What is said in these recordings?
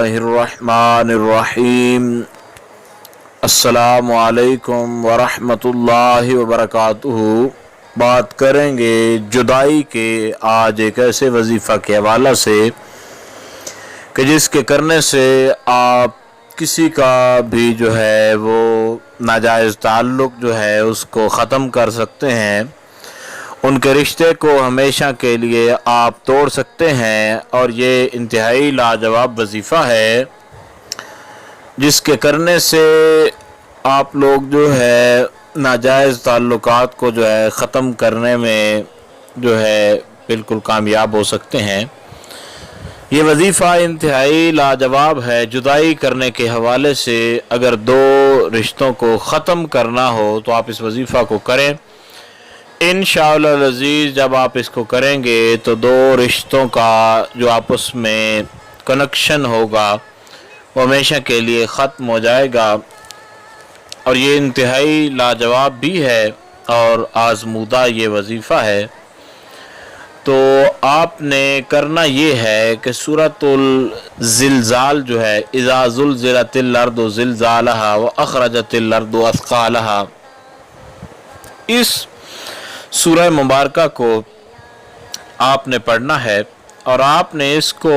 बिस्मिल्लाहिर्रहमानिर्रहीम। अस्सलामु अलैकुम वरहमतुल्लाहि वबरकातुहू। बात करेंगे जुदाई के आज एक ऐसे वजीफ़ा के हवाला से कि जिसके करने से आप किसी का भी जो है वो नाजायज़ ताल्लुक़ जो है उसको ख़त्म कर सकते हैं, उनके रिश्ते को हमेशा के लिए आप तोड़ सकते हैं। और ये इंतहाई लाजवाब वजीफ़ा है जिसके करने से आप लोग जो है नाजायज़ ताल्लुकात को जो है ख़त्म करने में जो है बिल्कुल कामयाब हो सकते हैं। ये वजीफ़ा इंतहाई लाजवाब है। जुदाई करने के हवाले से अगर दो रिश्तों को ख़त्म करना हो तो आप इस वजीफ़ा को करें। इंशाअल्लाह अज़ीज़ जब आप इसको करेंगे तो दो रिश्तों का जो आपस में कनेक्शन होगा वो हमेशा के लिए ख़त्म हो जाएगा। और ये इंतहाई लाजवाब भी है और आज़मूदा ये वजीफ़ा है। तो आपने करना ये है कि सूरतुल ज़िलज़ाल जो है, इज़ा ज़ुलज़िलतिल अर्दु ज़िलज़ालहा व अख़रजतिल अर्दु अथक़ालहा, इस सूरह मुबारका को आपने पढ़ना है और आपने इसको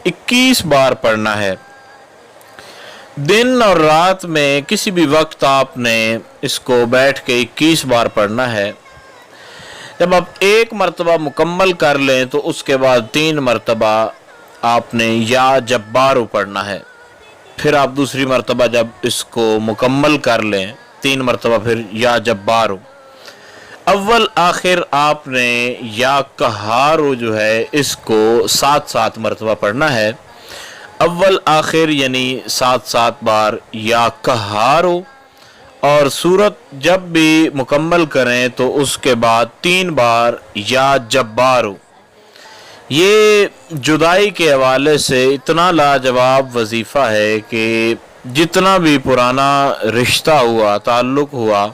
21 बार पढ़ना है। दिन और रात में किसी भी वक्त आपने इसको बैठ के 21 बार पढ़ना है। जब आप एक मरतबा मुकम्मल कर लें तो उसके बाद 3 मरतबा आपने या जब्बारू पढ़ना है। फिर आप दूसरी मरतबा जब इसको मुकम्मल कर लें 3 मरतबा फिर या जब्बारू। अव्वल आखिर आपने या कहारो जो है इसको 7-7 मरतबा पढ़ना है। अव्वल आखिर यानी 7-7 बार या कहारो। और सूरत जब भी मुकम्मल करें तो उसके बाद 3 बार या जब्बारो। ये जुदाई के हवाले से इतना लाजवाब वजीफ़ा है कि जितना भी पुराना रिश्ता हुआ, ताल्लुक़ हुआ,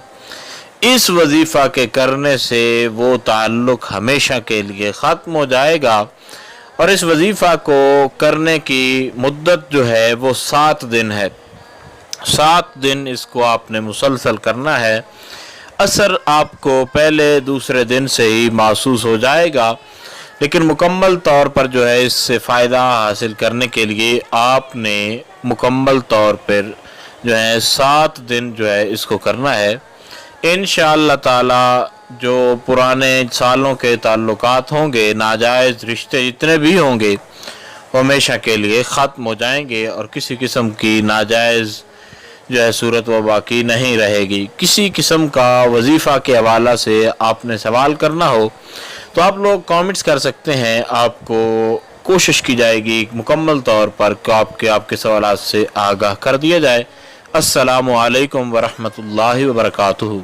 इस वजीफ़ा के करने से वो ताल्लुक़ हमेशा के लिए ख़त्म हो जाएगा। और इस वजीफ़ा को करने की मुद्दत जो है वो 7 दिन है। 7 दिन इसको आपने मुसलसल करना है। असर आपको पहले दूसरे दिन से ही महसूस हो जाएगा, लेकिन मुकम्मल तौर पर जो है इससे फ़ायदा हासिल करने के लिए आपने मुकम्मल तौर पर जो है 7 दिन जो है इसको करना है। इंशाअल्लाह ताला जो पुराने सालों के ताल्लुकात होंगे, नाजायज़ रिश्ते जितने भी होंगे वो हमेशा के लिए ख़त्म हो जाएंगे और किसी किस्म की नाजायज़ जो है सूरत वो बाकी नहीं रहेगी। किसी किस्म का वजीफ़ा के हवाला से आपने सवाल करना हो तो आप लोग कमेंट्स कर सकते हैं। आपको कोशिश की जाएगी मुकम्मल तौर पर कि आपके सवालात से आगाह कर दिया जाए। अस्सलामु अलैकुम वरहमतुल्लाहि वबरकातुहू।